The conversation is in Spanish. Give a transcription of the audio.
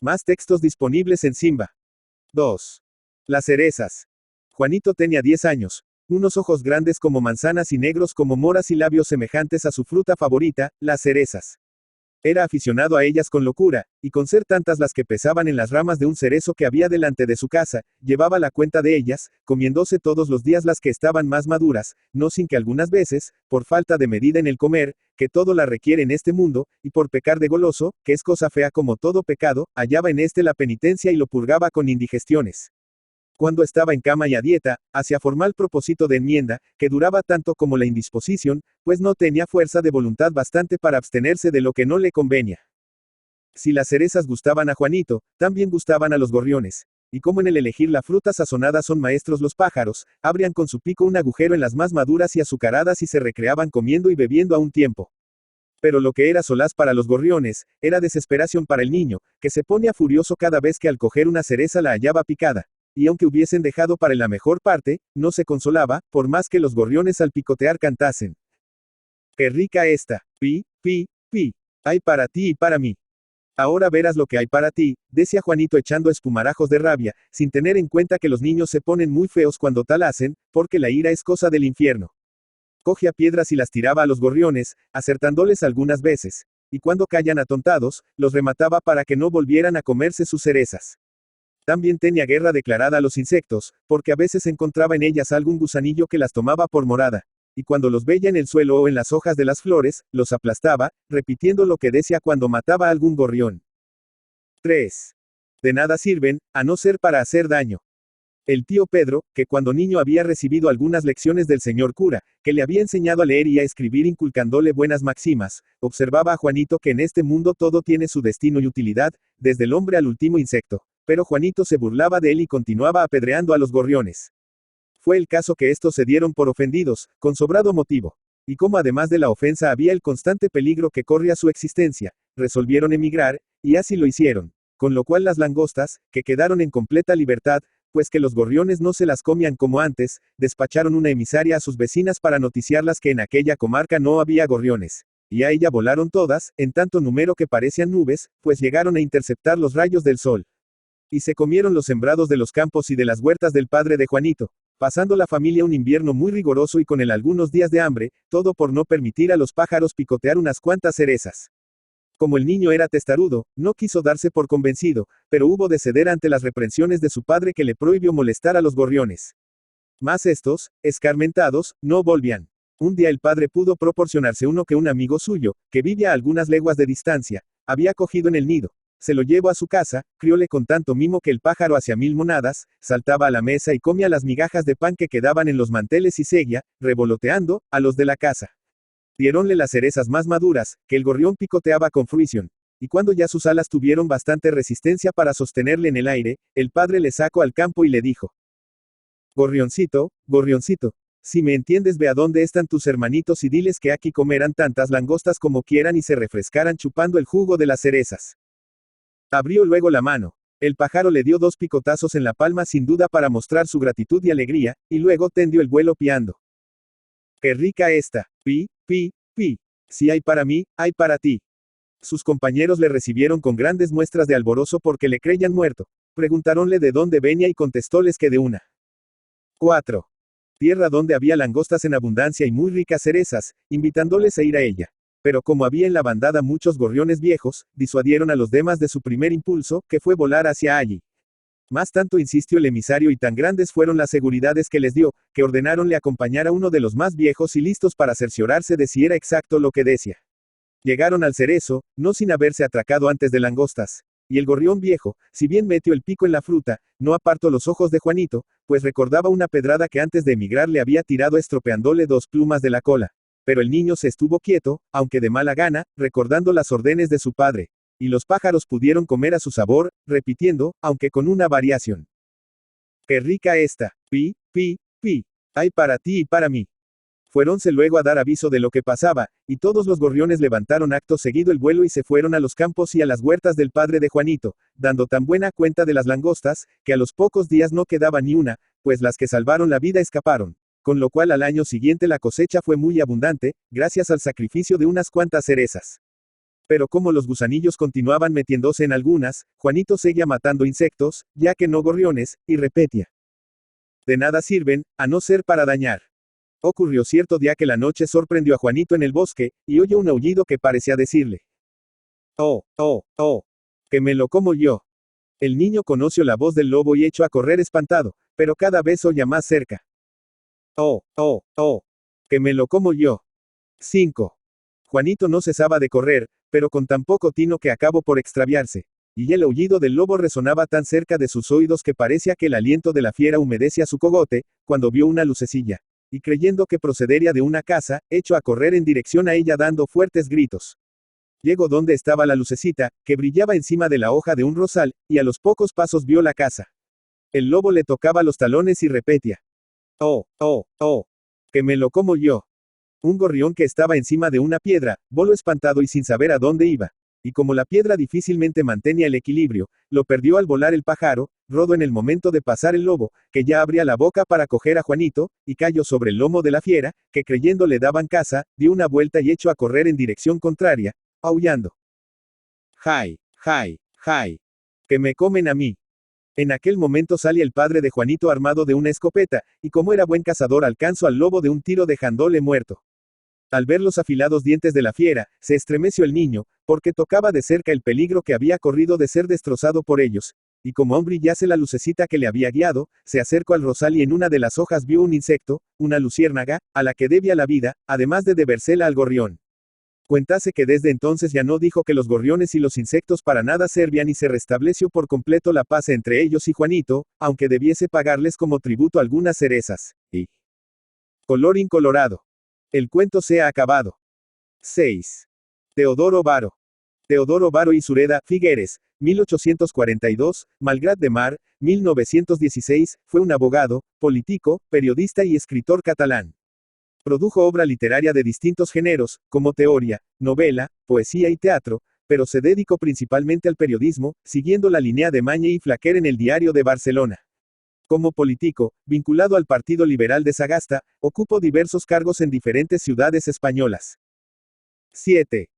Más textos disponibles en Simba. 2. Las cerezas. Juanito tenía 10 años, unos ojos grandes como manzanas y negros como moras y labios semejantes a su fruta favorita, las cerezas. Era aficionado a ellas con locura, y con ser tantas las que pesaban en las ramas de un cerezo que había delante de su casa, llevaba la cuenta de ellas, comiéndose todos los días las que estaban más maduras, no sin que algunas veces, por falta de medida en el comer, que todo la requiere en este mundo, y por pecar de goloso, que es cosa fea como todo pecado, hallaba en este la penitencia y lo purgaba con indigestiones. Cuando estaba en cama y a dieta, hacía formal propósito de enmienda, que duraba tanto como la indisposición, pues no tenía fuerza de voluntad bastante para abstenerse de lo que no le convenía. Si las cerezas gustaban a Juanito, también gustaban a los gorriones. Y como en el elegir la fruta sazonada son maestros los pájaros, abrían con su pico un agujero en las más maduras y azucaradas y se recreaban comiendo y bebiendo a un tiempo. Pero lo que era solaz para los gorriones, era desesperación para el niño, que se ponía furioso cada vez que al coger una cereza la hallaba picada. Y aunque hubiesen dejado para la mejor parte, no se consolaba, por más que los gorriones al picotear cantasen. ¡Qué rica esta! Pi, pi, pi. Hay para ti y para mí. Ahora verás lo que hay para ti, decía Juanito echando espumarajos de rabia, sin tener en cuenta que los niños se ponen muy feos cuando tal hacen, porque la ira es cosa del infierno. Cogía piedras y las tiraba a los gorriones, acertándoles algunas veces, y cuando caían atontados, los remataba para que no volvieran a comerse sus cerezas. También tenía guerra declarada a los insectos, porque a veces encontraba en ellas algún gusanillo que las tomaba por morada, y cuando los veía en el suelo o en las hojas de las flores, los aplastaba, repitiendo lo que decía cuando mataba a algún gorrión. 3. De nada sirven, a no ser para hacer daño. El tío Pedro, que cuando niño había recibido algunas lecciones del señor cura, que le había enseñado a leer y a escribir inculcándole buenas máximas, observaba a Juanito que en este mundo todo tiene su destino y utilidad, desde el hombre al último insecto. Pero Juanito se burlaba de él y continuaba apedreando a los gorriones. Fue el caso que estos se dieron por ofendidos, con sobrado motivo. Y como además de la ofensa había el constante peligro que corría su existencia, resolvieron emigrar, y así lo hicieron. Con lo cual las langostas, que quedaron en completa libertad, pues que los gorriones no se las comían como antes, despacharon una emisaria a sus vecinas para noticiarlas que en aquella comarca no había gorriones. Y a ella volaron todas, en tanto número que parecían nubes, pues llegaron a interceptar los rayos del sol. Y se comieron los sembrados de los campos y de las huertas del padre de Juanito, pasando la familia un invierno muy rigoroso y con él algunos días de hambre, todo por no permitir a los pájaros picotear unas cuantas cerezas. Como el niño era testarudo, no quiso darse por convencido, pero hubo de ceder ante las reprensiones de su padre que le prohibió molestar a los gorriones. Mas estos, escarmentados, no volvían. Un día el padre pudo proporcionarse uno que un amigo suyo, que vivía a algunas leguas de distancia, había cogido en el nido. Se lo llevó a su casa, crióle con tanto mimo que el pájaro hacía 1000 monadas, saltaba a la mesa y comía las migajas de pan que quedaban en los manteles y seguía, revoloteando, a los de la casa. Diéronle las cerezas más maduras, que el gorrión picoteaba con fruición. Y cuando ya sus alas tuvieron bastante resistencia para sostenerle en el aire, el padre le sacó al campo y le dijo: Gorrioncito, gorrioncito, si me entiendes ve a dónde están tus hermanitos y diles que aquí comerán tantas langostas como quieran y se refrescaran chupando el jugo de las cerezas. Abrió luego la mano. El pájaro le dio 2 picotazos en la palma sin duda para mostrar su gratitud y alegría, y luego tendió el vuelo piando. ¡Qué rica esta! Pi, pi, pi. Si hay para mí, hay para ti. Sus compañeros le recibieron con grandes muestras de alborozo porque le creían muerto. Preguntaronle de dónde venía y contestóles que de una. 4. Tierra donde había langostas en abundancia y muy ricas cerezas, invitándoles a ir a ella. Pero como había en la bandada muchos gorriones viejos, disuadieron a los demás de su primer impulso, que fue volar hacia allí. Más tanto insistió el emisario y tan grandes fueron las seguridades que les dio, que ordenaronle acompañar a uno de los más viejos y listos para cerciorarse de si era exacto lo que decía. Llegaron al cerezo, no sin haberse atracado antes de langostas. Y el gorrión viejo, si bien metió el pico en la fruta, no apartó los ojos de Juanito, pues recordaba una pedrada que antes de emigrar le había tirado estropeándole 2 plumas de la cola. Pero el niño se estuvo quieto, aunque de mala gana, recordando las órdenes de su padre. Y los pájaros pudieron comer a su sabor, repitiendo, aunque con una variación. ¡Qué rica esta! Pi, pi, pi. Hay para ti y para mí. Fuéronse luego a dar aviso de lo que pasaba, y todos los gorriones levantaron acto seguido el vuelo y se fueron a los campos y a las huertas del padre de Juanito, dando tan buena cuenta de las langostas, que a los pocos días no quedaba ni una, pues las que salvaron la vida escaparon. Con lo cual al año siguiente la cosecha fue muy abundante, gracias al sacrificio de unas cuantas cerezas. Pero como los gusanillos continuaban metiéndose en algunas, Juanito seguía matando insectos, ya que no gorriones, y repetía. De nada sirven, a no ser para dañar. Ocurrió cierto día que la noche sorprendió a Juanito en el bosque, y oyó un aullido que parecía decirle. Oh, oh, oh. Que me lo como yo. El niño conoció la voz del lobo y echó a correr espantado, pero cada vez oía más cerca. Oh, oh, oh. Que me lo como yo. 5. Juanito no cesaba de correr, pero con tan poco tino que acabó por extraviarse. Y el aullido del lobo resonaba tan cerca de sus oídos que parecía que el aliento de la fiera humedecía su cogote, cuando vio una lucecilla. Y creyendo que procedería de una casa, echó a correr en dirección a ella dando fuertes gritos. Llegó donde estaba la lucecita, que brillaba encima de la hoja de un rosal, y a los pocos pasos vio la casa. El lobo le tocaba los talones y repetía. Oh, oh, oh. Que me lo como yo. Un gorrión que estaba encima de una piedra, voló espantado y sin saber a dónde iba. Y como la piedra difícilmente mantenía el equilibrio, lo perdió al volar el pájaro, rodó en el momento de pasar el lobo, que ya abría la boca para coger a Juanito, y cayó sobre el lomo de la fiera, que creyendo le daban caza, dio una vuelta y echó a correr en dirección contraria, aullando. ¡Jai, jai, jai! ¡Que me comen a mí! En aquel momento sale el padre de Juanito armado de una escopeta, y como era buen cazador alcanzó al lobo de un tiro dejándole muerto. Al ver los afilados dientes de la fiera, se estremeció el niño, porque tocaba de cerca el peligro que había corrido de ser destrozado por ellos. Y como aún brillase la lucecita que le había guiado, se acercó al rosal y en una de las hojas vio un insecto, una luciérnaga, a la que debía la vida, además de debérsela al gorrión. Cuéntase que desde entonces ya no dijo que los gorriones y los insectos para nada servían y se restableció por completo la paz entre ellos y Juanito, aunque debiese pagarles como tributo algunas cerezas. Y colorín colorado. El cuento se ha acabado. 6. Teodoro Varo. Teodoro Varo y Sureda, Figueres, 1842, Malgrat de Mar, 1916, fue un abogado, político, periodista y escritor catalán. Produjo obra literaria de distintos géneros, como teoría, novela, poesía y teatro, pero se dedicó principalmente al periodismo, siguiendo la línea de Mañé y Flaquer en el Diario de Barcelona. Como político, vinculado al Partido Liberal de Sagasta, ocupó diversos cargos en diferentes ciudades españolas. 7.